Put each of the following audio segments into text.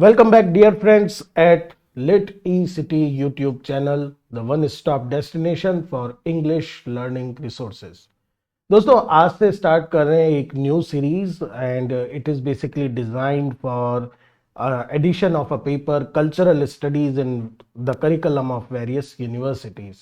Welcome back, dear friends, at Lit eCity YouTube channel, the one-stop destination for English learning resources. दोस्तों आज से start कर रहे हैं एक new series and it is basically designed for addition of a paper cultural studies in the curriculum of various universities.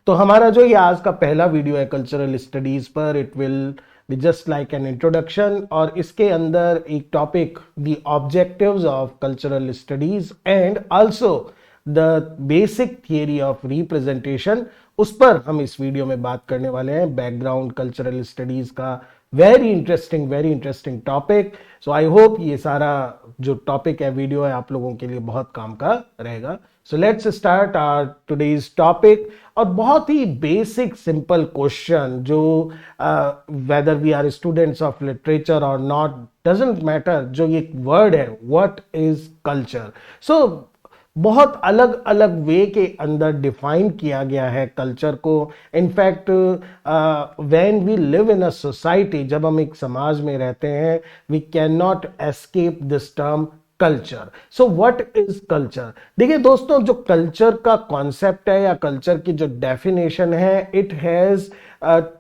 तो हमारा जो ये आज का पहला वीडियो है कल्चरल स्टडीज पर, it will be just like an introduction और इसके अंदर एक topic the objectives of cultural studies and also the basic theory of representation, उस पर हम इस वीडियो में बात करने वाले हैं। बैकग्राउंड कल्चरल स्टडीज का very interesting topic. So I hope ये सारा जो टॉपिक है, वीडियो है, आप लोगों के लिए बहुत काम का रहेगा। So let's start our today's topic. और बहुत ही बेसिक सिंपल क्वेश्चन जो whether we are students of literature और नॉट डजंट मैटर, जो ये वर्ड है व्हाट इज कल्चर। सो बहुत अलग अलग वे के अंदर डिफाइन किया गया है कल्चर को। In fact when we live in a society, जब हम एक समाज में रहते हैं, we can not escape this term culture. So what is culture? देखिए दोस्तों, जो कल्चर का कॉन्सेप्ट है या कल्चर की जो डेफिनेशन है, it has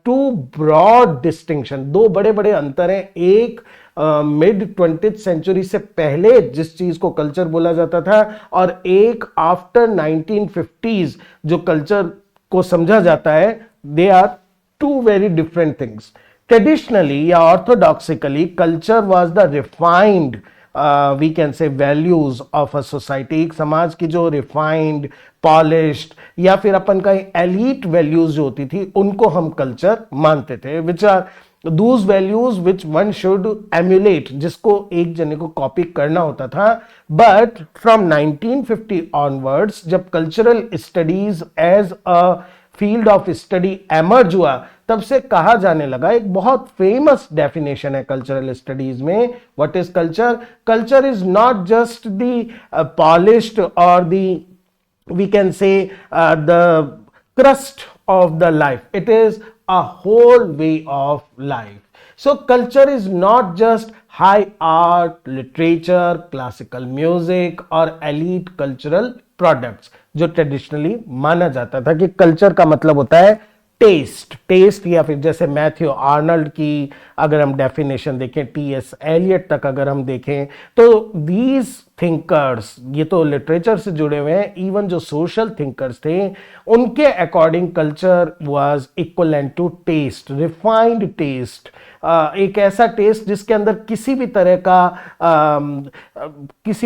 two broad distinction, दो बड़े बड़े अंतर हैं। एक मिड 20th सेंचुरी से पहले जिस चीज को कल्चर बोला जाता था, और एक आफ्टर 1950s जो कल्चर को समझा जाता है। They are two very different things. Traditionally या orthodoxically culture was the refined we can say values of a society. एक समाज की जो रिफाइंड, पॉलिश्ड या फिर अपन का एलीट वैल्यूज जो होती थी, उनको हम कल्चर मानते थे, which are those values which one should emulate, जिसको एक जने को कॉपी करना होता था। बट फ्रॉम 1950 onwards, जब cultural studies as a field of study emerge हुआ, तब से कहा जाने लगा, एक बहुत फेमस डेफिनेशन है कल्चरल स्टडीज में। What is culture? Culture is not just the polished और the we can say the crust of the life. It is a whole way of life. So culture is not just high art, literature, classical music or elite cultural products, जो traditionally माना जाता था कि culture का मतलब होता है test, या फिर जैसे मैथ्यू आर्नल्ड की अगर हम डेफिनेशन देखें, टी.एस. एलियट तक अगर हम देखें, तो दीज थिंकर्स, ये तो लिटरेचर से जुड़े हुए हैं, इवन जो सोशल थिंकर्स थे, उनके according culture was equivalent to taste, refined taste. एक ऐसा टेस्ट जिसके अंदर किसी भी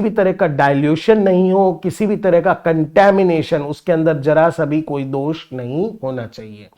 तरह का डाइल्यूशन नहीं हो, किसी भी तरह का कंटेमिनेशन, उसके अंदर जरा सा भी कोई दोष नहीं होना चाहिए।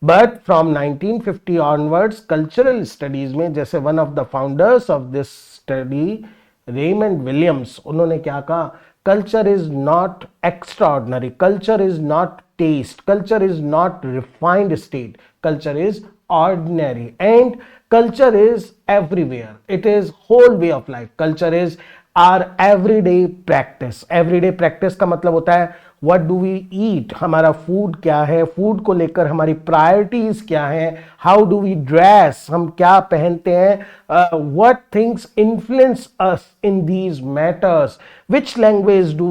But from 1950 onwards cultural studies में, जैसे one of the founders of this study Raymond Williams, उन्होंने क्या कहा? Culture is not extraordinary, culture is not taste, culture is not refined state, culture is ordinary and culture is everywhere. It is whole way of life. Culture is our everyday practice. Everyday practice का मतलब होता है what do we eat, हमारा food क्या है, food को लेकर हमारी प्रायोरिटीज क्या है, how do we dress, हम क्या पहनते हैं, what things influence us in these matters, which language do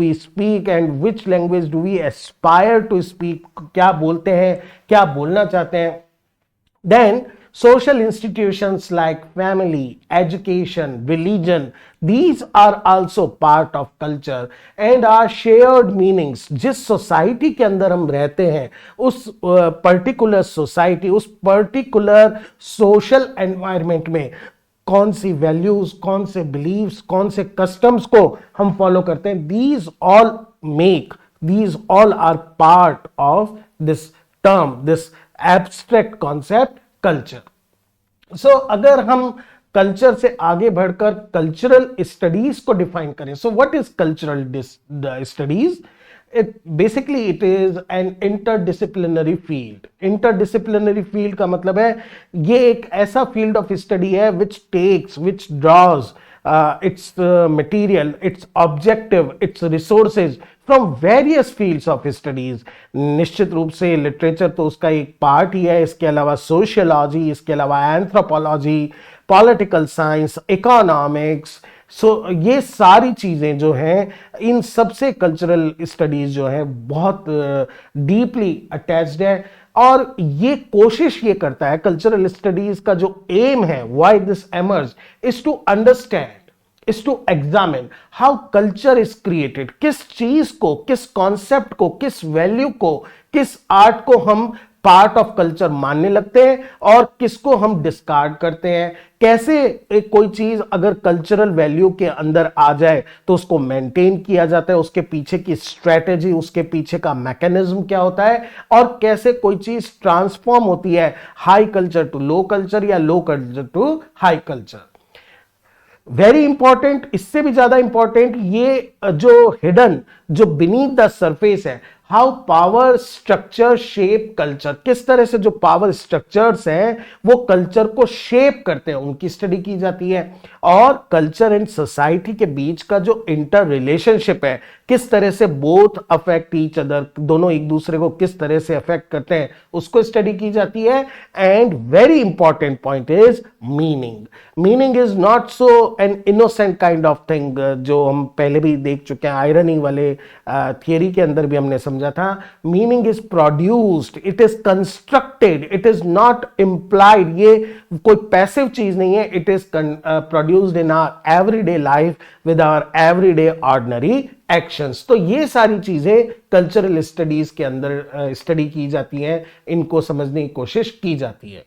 we speak and which language do we aspire to speak, क्या बोलते हैं, क्या बोलना चाहते हैं। Then social institutions like family, education, religion, these are also part of culture and are shared meanings. जिस society के अंदर हम रहते हैं, उस पर्टिकुलर सोसाइटी, उस पर्टिकुलर सोशल एनवायरनमेंट में कौन सी वैल्यूज, कौन से बिलीव्स, कौन से कस्टम्स को हम फॉलो करते हैं, these all are part of this term, this abstract concept culture. So अगर हम कल्चर से आगे बढ़कर कल्चरल स्टडीज को डिफाइन करें, सो what is cultural studies? It is an interdisciplinary field. Interdisciplinary field का मतलब है ये एक ऐसा फील्ड ऑफ स्टडी है विच drawers its material, its objective, its resources from various fields of studies। निश्चित रूप से लिटरेचर तो उसका एक पार्ट ही है, इसके अलावा सोशियोलॉजी, इसके अलावा एंथ्रोपोलॉजी, पॉलिटिकल साइंस, इकोनॉमिक्स, सो ये सारी चीजें जो हैं, इन सबसे कल्चरल स्टडीज जो है बहुत डीपली अटैच्ड है। और ये कोशिश ये करता है, कल्चरल स्टडीज का जो एम है, why this emerge, is to understand, is to examine how culture is created, किस चीज को, किस कॉन्सेप्ट को, किस वैल्यू को, किस आर्ट को हम पार्ट ऑफ कल्चर मानने लगते हैं और किसको हम डिस्कार्ड करते हैं। कैसे कोई चीज अगर कल्चरल वैल्यू के अंदर आ जाए तो उसको मेंटेन किया जाता है, उसके पीछे की स्ट्रेटेजी, उसके पीछे का मैकेनिज्म क्या होता है, और कैसे कोई चीज ट्रांसफॉर्म होती है high culture to low culture या low culture to high culture. Very important, इससे भी ज्यादा इंपॉर्टेंट, ये जो हिडन, जो बीनीथ द सरफेस है, how power structure shape culture, किस तरह से जो पावर स्ट्रक्चर्स हैं वो कल्चर को शेप करते हैं, उनकी स्टडी की जाती है। और कल्चर एंड सोसाइटी के बीच का जो इंटर रिलेशनशिप है, किस तरह से बोथ अफेक्ट ईच अदर, दोनों एक दूसरे को किस तरह से अफेक्ट करते हैं, उसको स्टडी की जाती है। And very important point is meaning. Meaning is not so an innocent kind of thing, जो हम पहले भी देख चुके हैं, आयरनी वाले थियरी के अंदर भी हमने समझा था। Meaning is produced, it is constructed, it is not implied, ये कोई पैसिव चीज नहीं है, it is produced in our everyday life with our everyday ordinary actions. तो ये सारी चीजें कल्चरल स्टडीज के अंदर स्टडी की जाती हैं, इनको समझने की कोशिश की जाती है।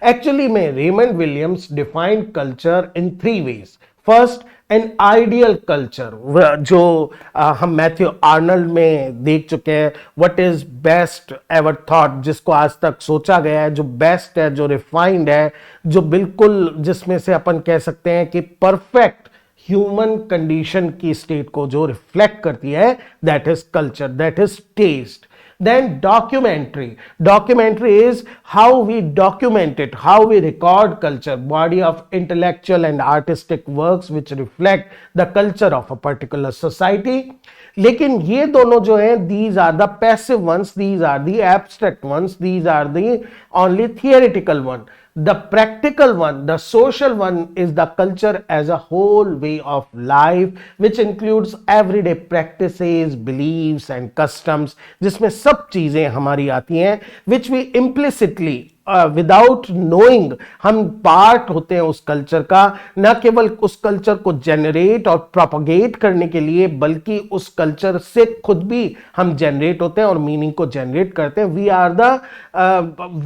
एक्चुअली में Raymond Williams defined culture in 3 ways. First, an ideal culture, जो हम मैथ्यू आर्नल्ड में देख चुके हैं, what is best ever thought, जिसको आज तक सोचा गया है, जो बेस्ट है, जो रिफाइंड है, जो बिल्कुल जिसमें से अपन कह सकते हैं कि परफेक्ट ह्यूमन कंडीशन की स्टेट को जो रिफ्लेक्ट करती है, that is culture, that is taste. Then documentary. Documentary is how we document it, how we record culture, body of intellectual and artistic works which reflect the culture of a particular society. लेकिन ये दोनों जो हैं, these are the passive ones, these are the abstract ones, these are the only theoretical one. The practical one, the social one, is the culture as a whole way of life, which includes everyday practices, beliefs and customs, जिसमें सब चीजें हमारी आती हैं, which we implicitly without knowing हम part होते हैं उस कल्चर का, न केवल उस कल्चर को जनरेट और प्रोपगेट करने के लिए, बल्कि उस कल्चर से खुद भी हम जनरेट होते हैं और मीनिंग को जनरेट करते हैं। We are the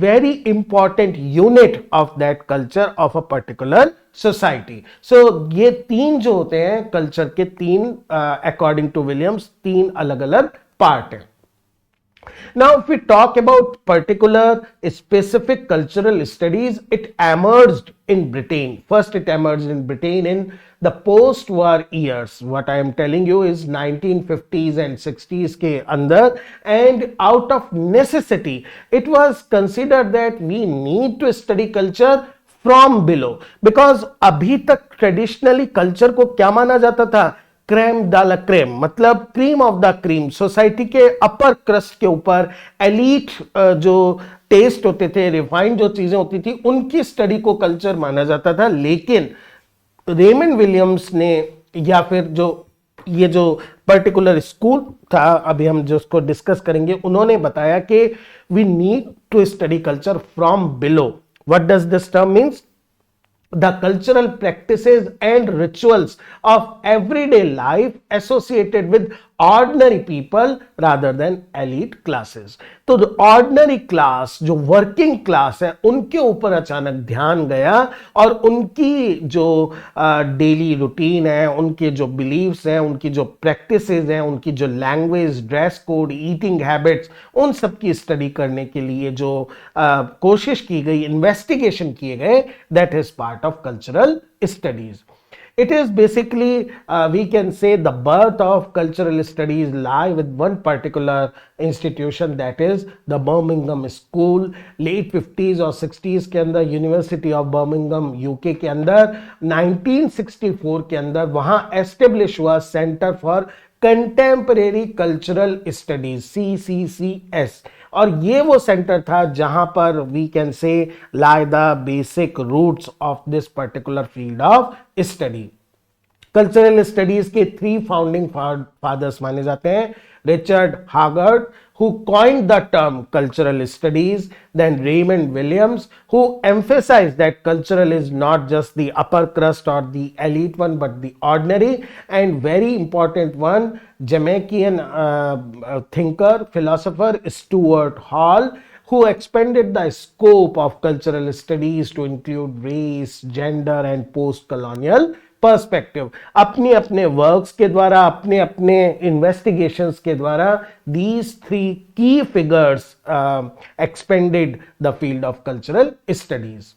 very important unit of that culture of a particular society. So ये 3 जो होते हैं कल्चर के, 3 अकॉर्डिंग टू विलियम्स 3 अलग अलग पार्ट हैं। Now, if we talk about particular specific cultural studies, it emerged in Britain. First, it emerged in Britain in the post-war years. What I am telling you is 1950s and 60s के अंदर, and out of necessity, it was considered that we need to study culture from below, because अभी तक traditionally culture को क्या माना जाता था? Cream डाला क्रेम, मतलब cream of the cream, society के अपर क्रस्ट के ऊपर एलीट जो टेस्ट होते थे, रिफाइंड जो चीजें होती थी, उनकी स्टडी को कल्चर माना जाता था। लेकिन रेमंड विलियम्स ने, या फिर जो ये जो पर्टिकुलर स्कूल था, अभी हम जो उसको डिस्कस करेंगे, उन्होंने बताया कि we need to study culture from below. What does this term means? The cultural practices and rituals of everyday life associated with ordinary people rather than elite classes. तो जो ordinary class, जो working class है, उनके ऊपर अचानक ध्यान गया और उनकी जो डेली रूटीन है, उनके जो बिलीव्स हैं, उनकी जो प्रैक्टिसेस हैं, उनकी जो language, dress code, eating habits, उन सब की स्टडी करने के लिए जो कोशिश की गई, इन्वेस्टिगेशन किए गए, that is part of cultural studies. It is basically, we can say, the birth of cultural studies lie with one particular institution, that is the Birmingham School. Late 50s और 60s के अंदर University of Birmingham UK के अंदर 1964 के अंदर वहां establish हुआ Center for Contemporary Cultural Studies, CCCS। और ये वो सेंटर था जहां पर we can say lie the basic roots of this particular field of study. Cultural studies के 3 फाउंडिंग फादर्स माने जाते हैं, Richard Howard, who coined the term cultural studies, then Raymond Williams, who emphasized that cultural is not just the upper crust or the elite one, but the ordinary, and very important one, Jamaican thinker, philosopher Stuart Hall, who expanded the scope of cultural studies to include race, gender, and post-colonial perspective. अपने अपने works के द्वारा, अपने अपने investigations के द्वारा these 3 key figures expanded the field of cultural studies.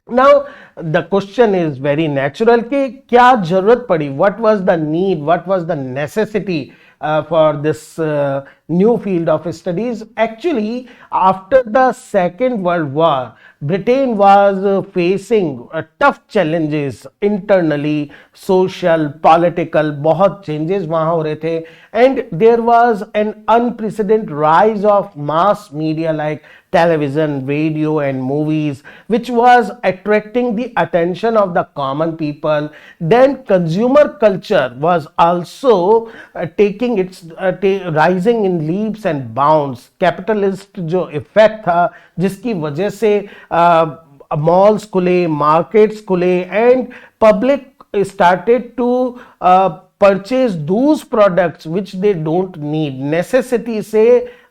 Now the question is very natural कि क्या जरूरत पड़ी, what was the need, what was the necessity for this new field of studies? Actually, after the Second World War, Britain was facing tough challenges internally, social, political, बहुत changes वहाँ हो रहे थे, and there was an unprecedented rise of mass media like television, radio, and movies, which was attracting the attention of the common people. Then consumer culture was also taking its rising in leaps and bounds. Capitalist जो effect था, जिसकी वजह से malls खुले, markets खुले, and public started to purchase those products which they don't need. Necessity से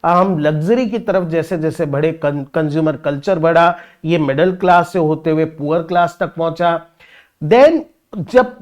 हम luxury की तरफ जैसे जैसे बढ़े, कंज्यूमर कल्चर बढ़ा, ये मिडिल क्लास से होते हुए पुअर क्लास तक पहुंचा। देन जब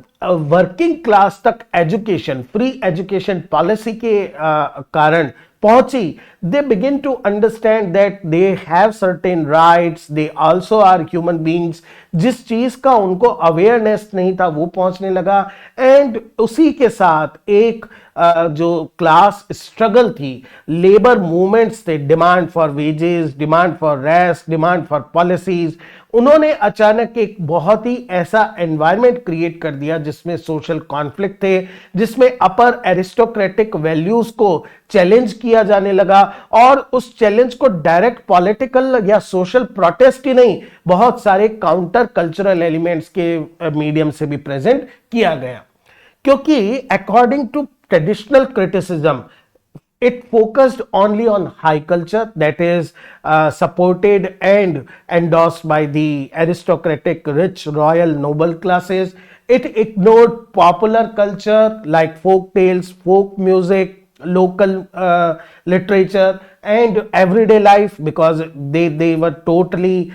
वर्किंग क्लास तक एजुकेशन, फ्री एजुकेशन पॉलिसी के कारण पहुंची, they begin to understand that they have certain rights, they also are human beings। जिस चीज का उनको अवेयरनेस नहीं था वो पहुंचने लगा, एंड उसी के साथ एक जो क्लास स्ट्रगल थी, लेबर मूवमेंट्स थे, demand for wages, demand for rest, demand for policies, उन्होंने अचानक एक बहुत ही ऐसा एनवायरनमेंट क्रिएट कर दिया जिसमें सोशल कॉन्फ्लिक्ट थे, जिसमें अपर एरिस्टोक्रेटिक वैल्यूज को चैलेंज किया जाने लगा, और उस चैलेंज को डायरेक्ट पॉलिटिकल या सोशल प्रोटेस्ट ही नहीं, बहुत सारे काउंटर कल्चरल एलिमेंट्स के मीडियम से भी प्रेजेंट किया गया। क्योंकि according to traditional criticism, it focused only on high culture, that is supported and endorsed by the aristocratic, rich, royal, noble classes. It ignored popular culture like folk tales, folk music, local literature, and everyday life, because they were totally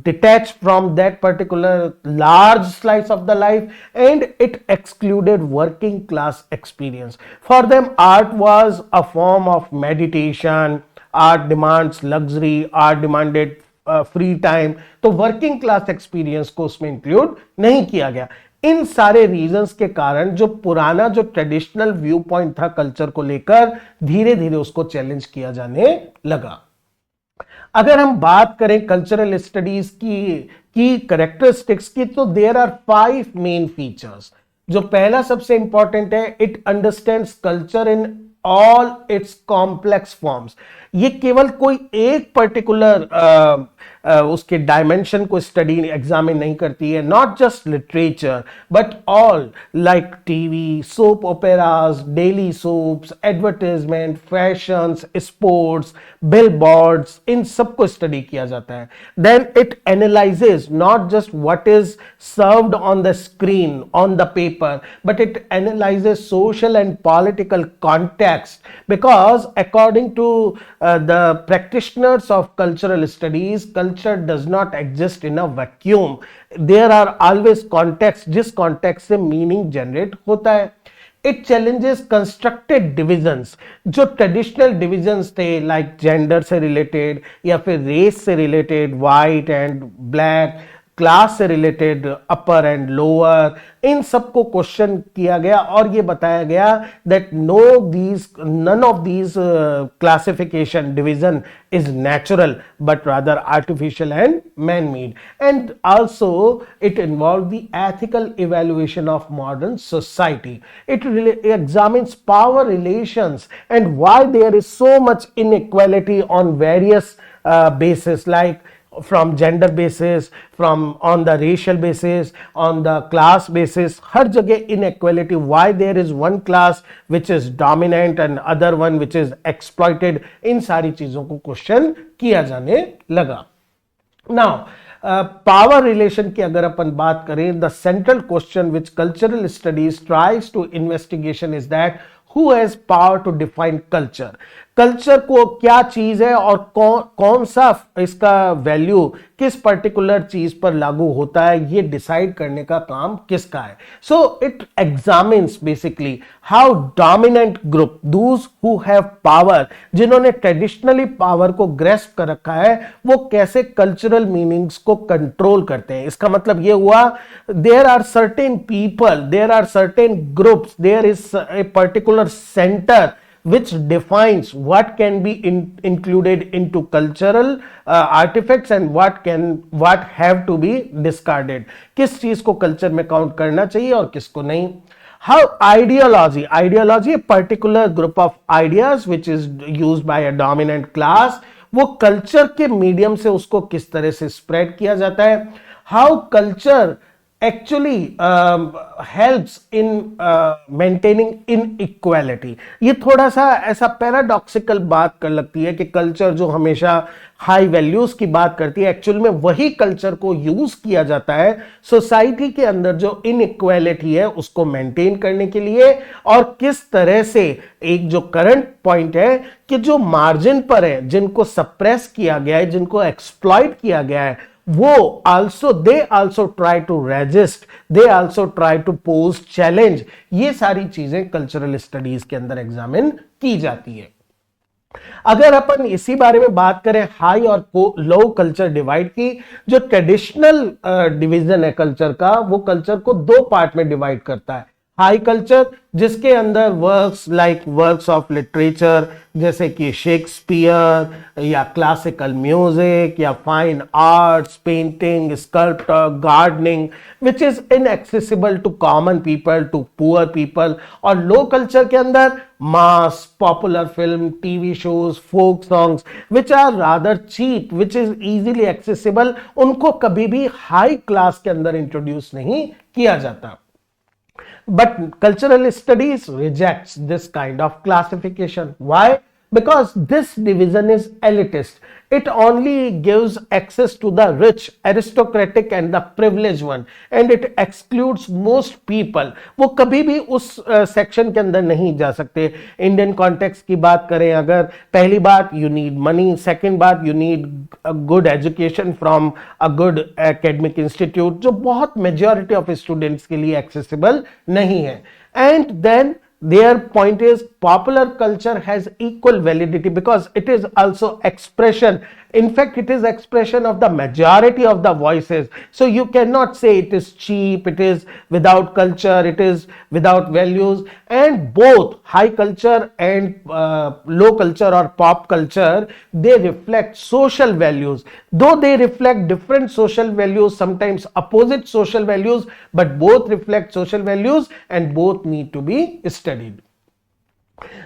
detached from that particular large slice of the life, and it excluded working class experience. For them, art was a form of meditation, art demands luxury, art demanded free time, तो working class experience को उसमें include नहीं किया गया। इन सारे reasons के कारण जो पुराना जो ट्रेडिशनल व्यू पॉइंट था कल्चर को लेकर, धीरे धीरे उसको चैलेंज किया जाने लगा। अगर हम बात करें कल्चरल स्टडीज की कैरेक्टरिस्टिक्स की, तो देयर आर 5 मेन फीचर्स। जो पहला सबसे इंपॉर्टेंट है, it understands culture in all it's complex forms. ये केवल कोई एक पर्टिकुलर उसके डायमेंशन को स्टडी एग्जामिन नहीं करती है, not just literature but all, like TV, soap operas, daily soaps, advertisement, fashions, sports, billboards, इन सबको स्टडी किया जाता है। Then it analyses not just what is served on the screen, on the paper, but it analyses social and political context, because according to the practitioners of cultural studies, culture does not exist in a vacuum. There are always contexts, जिस context से meaning generate होता है। It challenges constructed divisions, जो traditional divisions थे like gender से related या फिर race से related, white and black, class से रिलेटेड अपर एंड लोअर, इन सबको क्वेश्चन किया गया और ये बताया गया that none of these classification division is natural but rather artificial and man made, and also it involve the ethical evaluation of modern society. It examines power relations and why there is so much inequality on various basis, like from gender basis, from on the racial basis, on the class basis, हर जगह inequality, why there is one class which is dominant and other one which is exploited, इन सारी चीजों को question किया जाने लगा. Now power relation की अगर अपन बात करें, the central question which cultural studies tries to investigation is that who has power to define culture. Culture को क्या चीज है और कौन सा इसका वैल्यू किस पर्टिकुलर चीज पर लागू होता है, ये डिसाइड करने का काम किसका है. So it examines basically how dominant group, those who have power, जिन्होंने ट्रेडिशनली पावर को ग्रेस्प कर रखा है, वो कैसे कल्चरल मीनिंग्स को कंट्रोल करते हैं. इसका मतलब ये हुआ, there are certain people, there are certain groups, there is a particular center which defines what can be included into cultural artifacts and what have to be discarded. किस चीज को कल्चर में काउंट करना चाहिए और किसको नहीं. How ideology a particular group of ideas which is used by a dominant class, वो कल्चर के मीडियम से उसको किस तरह से स्प्रेड किया जाता है. How culture actually helps in maintaining inequality. ये थोड़ा सा ऐसा पैराडॉक्सिकल बात कर लगती है कि कल्चर जो हमेशा हाई वैल्यूज की बात करती है, एक्चुअल में वही कल्चर को यूज किया जाता है सोसाइटी के अंदर जो इनइक्वालिटी है उसको मेंटेन करने के लिए. और किस तरह से एक जो करंट पॉइंट है कि जो मार्जिन पर है, जिनको सप्रेस किया गया है, जिनको एक्सप्लॉइट किया गया है, वो they also try to resist, they also try to pose challenge. ये सारी चीजें कल्चरल स्टडीज के अंदर एग्जामिन की जाती है. अगर अपन इसी बारे में बात करें हाई और लो कल्चर डिवाइड की, जो ट्रेडिशनल डिवीजन है कल्चर का, वो कल्चर को दो पार्ट में डिवाइड करता है. हाई कल्चर जिसके अंदर works like works of literature जैसे कि शेक्सपियर या क्लासिकल म्यूजिक या fine arts, painting, sculpture, gardening, which is inaccessible to common people, to poor people. और लो कल्चर के अंदर mass, popular film, TV shows, folk songs which are rather cheap, which is easily accessible, उनको कभी भी high class के अंदर introduce नहीं किया जाता. But cultural studies rejects this kind of classification. Why? Because this division is elitist. It only gives access to the rich, aristocratic and the privileged one, and it excludes most people. वो कभी भी उस section के अंदर नहीं जा सकते. Indian context की बात करें अगर, पहली बात यू नीड मनी, सेकेंड बात you need a good education from a good academic institute, जो बहुत मेजॉरिटी ऑफ स्टूडेंट्स के लिए एक्सेसिबल नहीं है. And then their point is popular culture has equal validity because it is also expression. In fact, it is expression of the majority of the voices. So you cannot say it is cheap, it is without culture, it is without values. And both high culture and low culture or pop culture, they reflect social values. Though they reflect different social values, sometimes opposite social values, but both reflect social values and both need to be studied.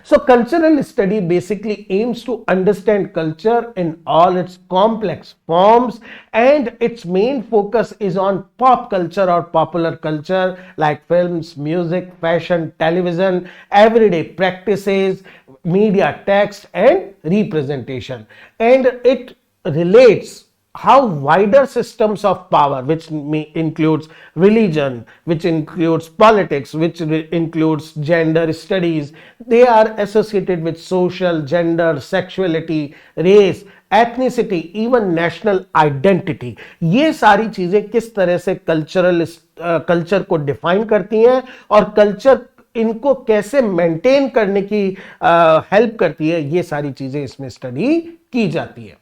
So cultural study basically aims to understand culture in all its complex forms, and its main focus is on pop culture or popular culture like films, music, fashion, television, everyday practices, media, text and representation. And it relates how wider systems of power, which includes religion, which includes politics, which includes gender studies, they are associated with social, gender, sexuality, race, ethnicity, even national identity. ये सारी चीजें किस तरह से culture को define करती हैं और कल्चर इनको कैसे मेंटेन करने की हेल्प करती है, ये सारी चीजें इसमें स्टडी की जाती है.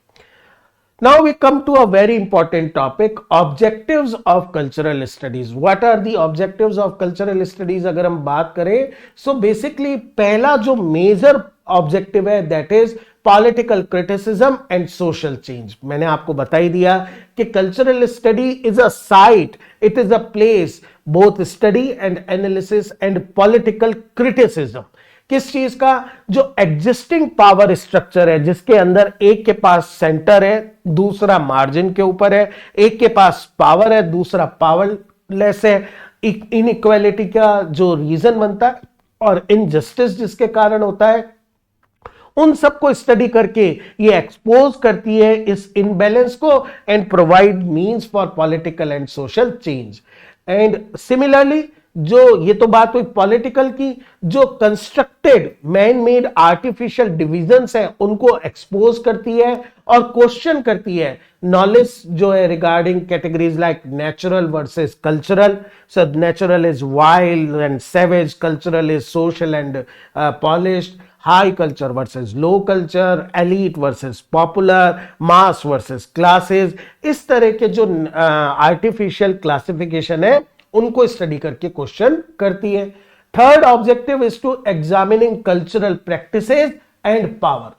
Now we come to a very important topic, objectives of cultural studies. What are the objectives of cultural studies? अगर हम बात करें, so basically पहला जो major objective है, that is political criticism and social change. मैंने आपको बता ही दिया कि cultural study is a site, it is a place, both study and analysis and political criticism. किस चीज का? जो एग्जिस्टिंग पावर स्ट्रक्चर है, जिसके अंदर एक के पास सेंटर है, दूसरा मार्जिन के ऊपर है, एक के पास पावर है, दूसरा पावरलेस है, इनइक्वालिटी का जो रीजन बनता है और इनजस्टिस जिसके कारण होता है, उन सबको स्टडी करके ये एक्सपोज करती है इस इनबैलेंस को and provide means for political and social change. And similarly, जो ये तो बात हुई पॉलिटिकल की, जो constructed man made artificial divisions है उनको एक्सपोज करती है और क्वेश्चन करती है नॉलेज जो है regarding categories like natural versus cultural. So natural is wild and savage, cultural is social and polished, high culture versus low culture, elite versus popular, mass versus classes. इस तरह के जो आर्टिफिशियल क्लासिफिकेशन है उनको study करके question करती है। Third objective is to examining cultural practices and power.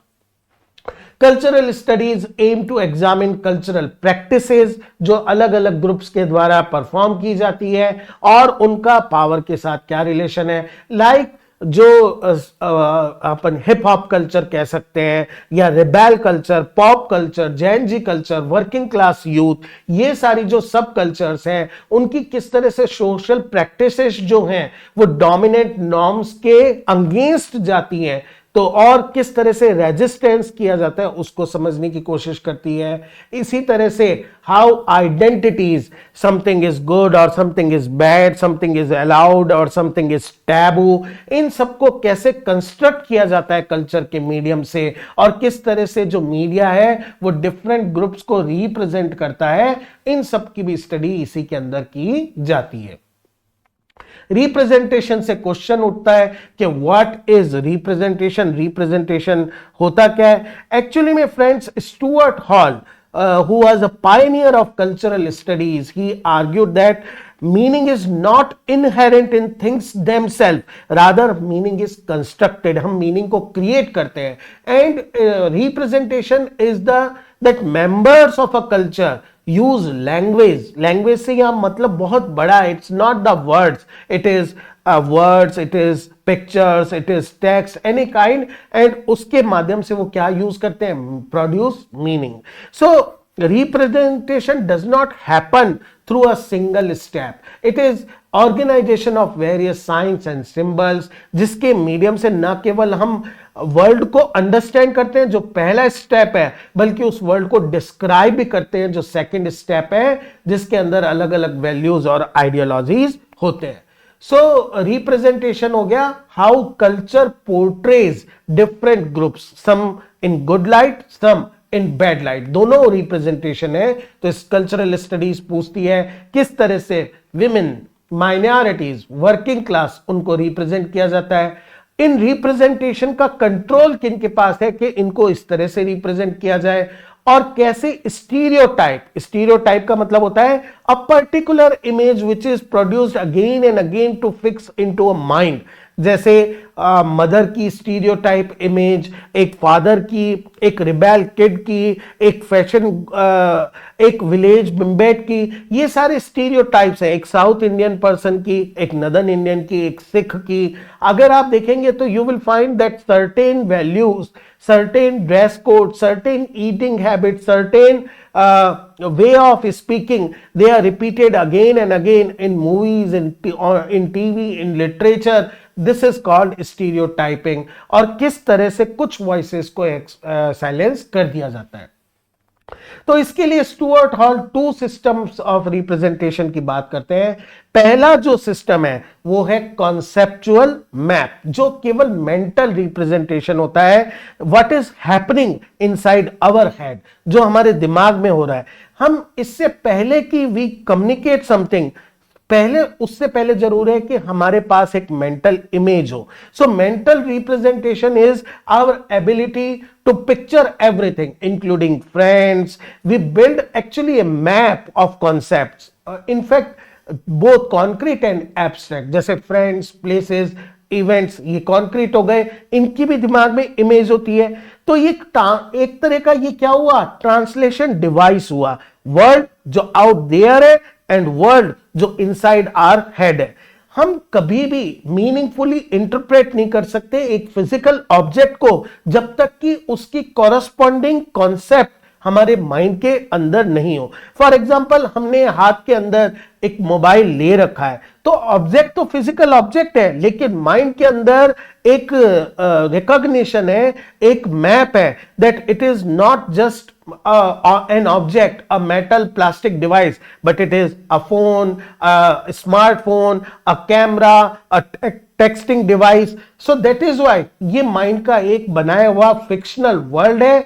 Cultural studies aim to examine cultural practices जो अलग अलग ग्रुप्स के द्वारा परफॉर्म की जाती है और उनका पावर के साथ क्या रिलेशन है। लाइक जो अपन हिप हॉप कल्चर कह सकते हैं या rebel culture, pop culture, Gen Z culture, working class youth, ये सारी जो सब कल्चर्स हैं उनकी किस तरह से सोशल प्रैक्टिसेस जो हैं वो डोमिनेंट नॉर्म्स के अगेंस्ट जाती हैं, तो और किस तरह से रेजिस्टेंस किया जाता है उसको समझने की कोशिश करती है। इसी तरह से how identities, something is good और something is bad, something is allowed और समथिंग इज टैबू, इन सबको कैसे कंस्ट्रक्ट किया जाता है कल्चर के मीडियम से, और किस तरह से जो मीडिया है वो डिफरेंट ग्रुप्स को रिप्रेजेंट करता है, इन सब की भी स्टडी इसी के अंदर की जाती है। रिप्रेजेंटेशन से क्वेश्चन उठता है कि व्हाट इज रिप्रेजेंटेशन, रिप्रेजेंटेशन होता क्या है। एक्चुअली में friends, Stuart hall who was a pioneer of cultural studies, he argued that meaning is not inherent in things themselves, rather meaning is constructed, हम meaning को create करते हैं। And representation is that members of a culture use language से यहां मतलब बहुत बड़ा है, it's not the words, it is words, it is pictures, it is text, any kind, and उसके माध्यम से वो क्या यूज करते हैं, produce meaning. So representation does not happen through a single step, it is organization of various signs and symbols, जिसके medium से न केवल हम वर्ल्ड को अंडरस्टैंड करते हैं जो पहला स्टेप है, बल्कि उस वर्ल्ड को डिस्क्राइब भी करते हैं जो सेकंड स्टेप है, जिसके अंदर अलग अलग वैल्यूज और आइडियोलॉजीज होते हैं। सो रिप्रेजेंटेशन हो गया how culture portrays different groups, some in good light, some in bad light, दोनों रिप्रेजेंटेशन है। तो इस कल्चरल स्टडीज पूछती है किस तरह से विमेन, माइनॉरिटीज, वर्किंग क्लास, उनको रिप्रेजेंट किया जाता है। इन रिप्रेजेंटेशन का कंट्रोल किन के पास है कि इनको इस तरह से रिप्रेजेंट किया जाए, और कैसे स्टीरियोटाइप का मतलब होता है a particular image which is produced again and again to fix into a mind. जैसे मदर की स्टीरियोटाइप इमेज, एक फादर की, एक रिबेल किड की, एक फैशन, एक विलेज बिम्बेट की, ये सारे स्टीरियोटाइप्स हैं। एक साउथ इंडियन पर्सन की, एक नदर्न इंडियन की, एक सिख की। अगर आप देखेंगे तो you will find that certain values, certain dress code, certain eating habits, certain way of speaking, they are repeated again and again in movies, in TV, in literature. This is called stereotyping. और किस तरह से कुछ voices को silence कर दिया जाता है। तो इसके लिए Stuart hall 2 systems of representation की बात करते हैं। पहला जो सिस्टम है वो है कॉन्सेप्चुअल मैप, जो केवल मेंटल रिप्रेजेंटेशन होता है, what is happening inside our head, जो हमारे दिमाग में हो रहा है। हम इससे पहले कि वी कम्युनिकेट समथिंग, उससे पहले जरूर है कि हमारे पास एक मेंटल इमेज हो। So mental representation is our ability to picture everything including friends. We build actually a map of concepts, in fact both concrete and abstract, जैसे फ्रेंड्स, प्लेसेस, इवेंट्स, ये कॉन्क्रीट हो गए, इनकी भी दिमाग में इमेज होती है। तो ये एक तरह का ये क्या हुआ, ट्रांसलेशन डिवाइस हुआ। वर्ल्ड जो आउट देयर है एंड वर्ल्ड जो इनसाइड आवर हेड है। हम कभी भी मीनिंगफुली इंटरप्रेट नहीं कर सकते एक फिजिकल ऑब्जेक्ट को जब तक कि उसकी कॉरस्पॉन्डिंग कॉन्सेप्ट हमारे माइंड के अंदर नहीं हो। फॉर एग्जाम्पल, हमने हाथ के अंदर एक मोबाइल ले रखा है, तो ऑब्जेक्ट तो फिजिकल ऑब्जेक्ट है, लेकिन माइंड के अंदर एक रिकॉग्निशन है, एक मैप है that it is not just an object, a metal plastic device, but it is a phone, a smartphone, a camera, a texting device. So that is why ये mind का एक बनाया हुआ फिक्शनल वर्ल्ड है,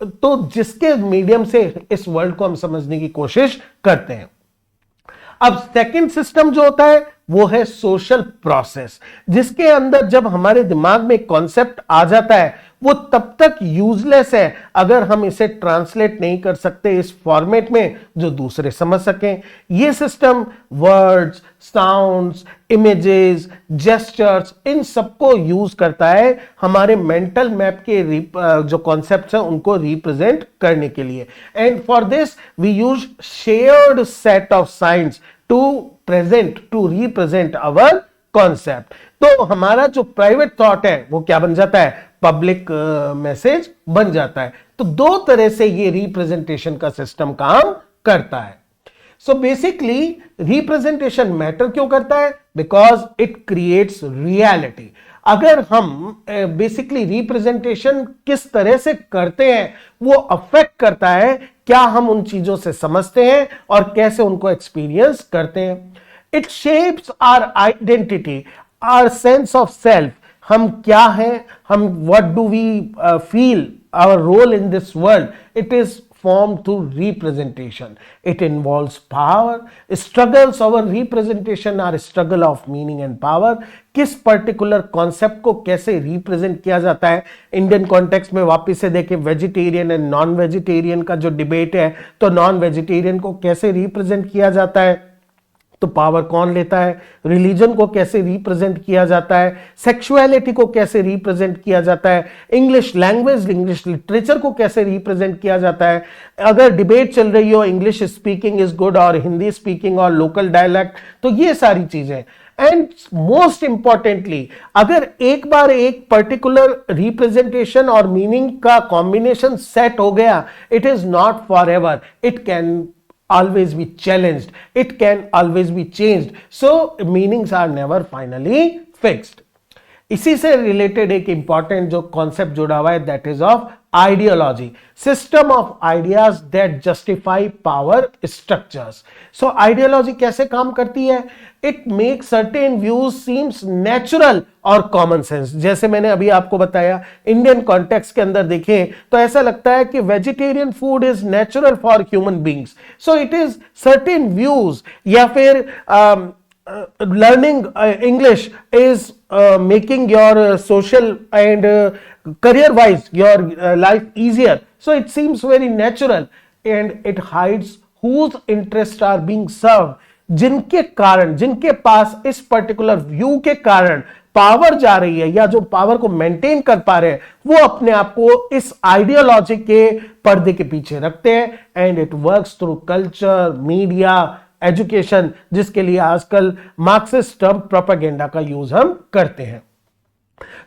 तो जिसके medium से इस वर्ल्ड को हम समझने की कोशिश करते हैं। अब सेकंड सिस्टम जो होता है वो है सोशल प्रोसेस, जिसके अंदर जब हमारे दिमाग में कॉन्सेप्ट आ जाता है वो तब तक यूजलेस है अगर हम इसे ट्रांसलेट नहीं कर सकते इस फॉर्मेट में जो दूसरे समझ सकें। ये system words, sounds, images, gestures, इन सबको यूज करता है हमारे मेंटल मैप के जो कॉन्सेप्ट्स हैं उनको रिप्रेजेंट करने के लिए। And for this we use shared set of signs to represent our concept. तो हमारा जो प्राइवेट थॉट है वो क्या बन जाता है, पब्लिक मैसेज बन जाता है। तो दो तरह से ये रिप्रेजेंटेशन का सिस्टम काम करता है। सो बेसिकली रिप्रेजेंटेशन मैटर क्यों करता है, बिकॉज इट क्रिएट्स रियलिटी। अगर हम बेसिकली रिप्रेजेंटेशन किस तरह से करते हैं वो अफेक्ट करता है क्या हम उन चीजों से समझते हैं और कैसे उनको एक्सपीरियंस करते हैं। It shapes our identity, our sense of self, हम क्या हैं, हम what do we feel, our role in this world, it is formed through representation. It involves power. Struggles over representation are struggle of meaning and power. किस particular concept को कैसे represent किया जाता है। इंडियन कॉन्टेक्स्ट में वापस से देखें, वेजिटेरियन एंड नॉन वेजिटेरियन का जो डिबेट है, तो नॉन वेजिटेरियन को कैसे रिप्रेजेंट किया जाता है, तो पावर कौन लेता है, रिलीजन को कैसे रिप्रेजेंट किया जाता है, सेक्सुअलिटी को कैसे रिप्रेजेंट किया जाता है, इंग्लिश लैंग्वेज, इंग्लिश लिटरेचर को कैसे रिप्रेजेंट किया जाता है। अगर डिबेट चल रही हो इंग्लिश स्पीकिंग इज गुड और हिंदी स्पीकिंग और लोकल डायलेक्ट, तो ये सारी चीजें। एंड मोस्ट इंपॉर्टेंटली, अगर एक बार एक पर्टिकुलर रिप्रेजेंटेशन और मीनिंग का कॉम्बिनेशन सेट हो गया, it is not for ever, it can always be challenged, it can always be changed, so meanings are never finally fixed. इसी से रिलेटेड एक इंपॉर्टेंट जो कॉन्सेप्ट जुड़ा हुआ है that is of ideology, system of ideas that justify power structures. So ideology कैसे काम करती है, it make certain views seems natural और कॉमन सेंस। जैसे मैंने अभी आपको बताया, इंडियन कॉन्टेक्स्ट के अंदर देखें तो ऐसा लगता है कि vegetarian food is natural for human beings, so it is certain views, या फिर learning English is making your social and career wise your life easier, so it seems very natural and it hides whose interests are being served, जिनके कारण, जिनके पास इस particular view के कारण power जा रही है या जो पावर को मेंटेन कर पा रहे हैं वो अपने आप को इस आइडियोलॉजी के पर्दे के पीछे रखते हैं। And it works through culture, media, education, जिसके लिए आजकल मार्क्सिस्ट टर्म प्रोपेगेंडा का यूज हम करते हैं।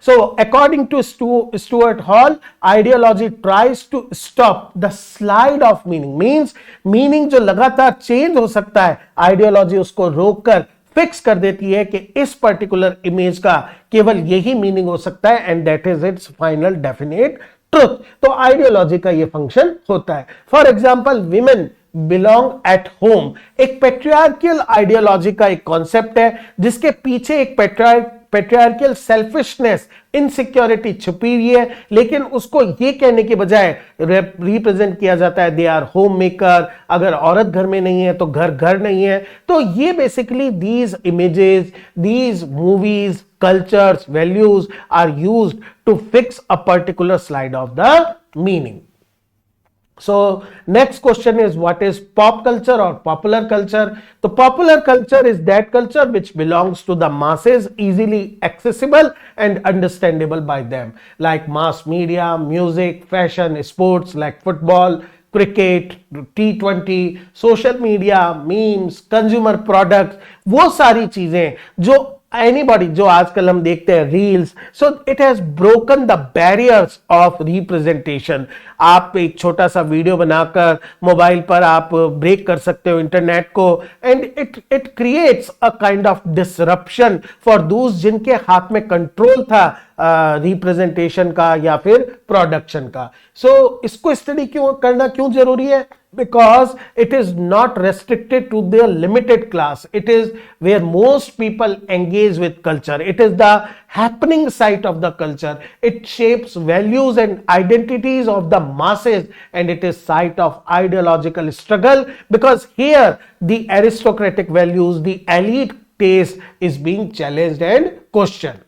So according to Stuart Hall, ideology tries to stop the slide of meaning, means meaning जो लगातार चेंज हो सकता है, आइडियोलॉजी उसको रोककर फिक्स कर देती है कि इस पर्टिकुलर इमेज का केवल यही मीनिंग हो सकता है and that is it's final definite truth. तो आइडियोलॉजी का ये फंक्शन होता है। For example, women belong at home एक पेट्रियार्कियल आइडियोलॉजी का एक कॉन्सेप्ट है जिसके पीछे एक पेट्रियार्कियल सेल्फिशनेस, इनसिक्योरिटी छुपी हुई है, लेकिन उसको ये कहने के बजाय रिप्रेजेंट किया जाता है दे आर होम मेकर। अगर औरत घर में नहीं है तो घर नहीं है। तो ये basically these images, these movies, cultures, values are used to fix a particular slide of the meaning. So next question is, what is pop culture or popular culture? So popular culture is that culture which belongs to the masses, easily accessible and understandable by them, like mass media, music, fashion, sports like football, cricket, T20, social media, memes, consumer products, वो सारी चीजें जो anybody, जो आजकल हम देखते हैं reels, so it has broken the barriers of representation. आप एक छोटा सा वीडियो बनाकर मोबाइल पर आप ब्रेक कर सकते हो इंटरनेट को, and it creates a kind of disruption for those जिनके हाथ में कंट्रोल था रिप्रेजेंटेशन का या फिर प्रोडक्शन का। सो इसको स्टडी क्यों करना क्यों जरूरी है? Because it is not restricted to their limited class. It is where most people engage with culture. It is the happening side of the culture. It shapes values and identities of the masses, and it is site of ideological struggle, because here the aristocratic values, the elite taste is being challenged and questioned.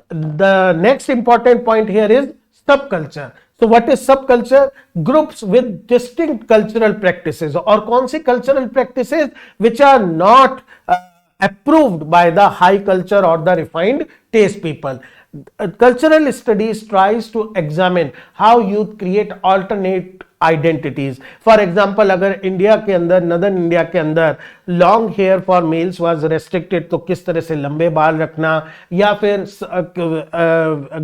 The next important point here is subculture. So what is subculture? Groups with distinct cultural practices, और कौन सी cultural practices which are not approved by the high culture or the refined taste people. Cultural studies tries to examine how youth create alternate identities. For example, अगर India के अंदर, northern India के अंदर long here for mails was restricted, तो किस तरह से लंबे बाल रखना, या फिर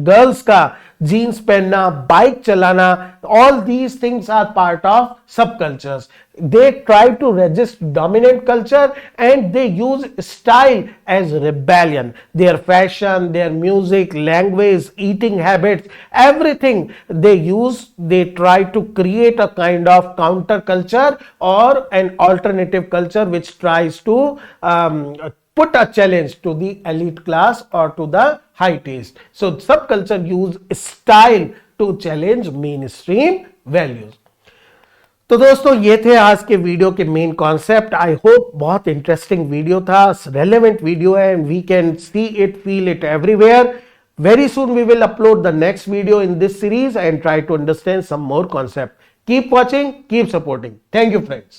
गर्ल्स का जीन्स पहनना, बाइक चलाना, all these things are part of subcultures. They try to resist dominant culture and they use style as rebellion. Their fashion, their music, language, eating habits, everything they use, they try to create a kind of counter culture or an alternative culture which tries to put a challenge to the elite class or to the high taste. So subculture use style to challenge mainstream values. तो दोस्तों, ये थे आज के video के main concept. I hope बहुत interesting video था, relevant video है, and we can see it, feel it everywhere. Very soon we will upload the next video in this series and try to understand some more concept. Keep watching, keep supporting. Thank you friends.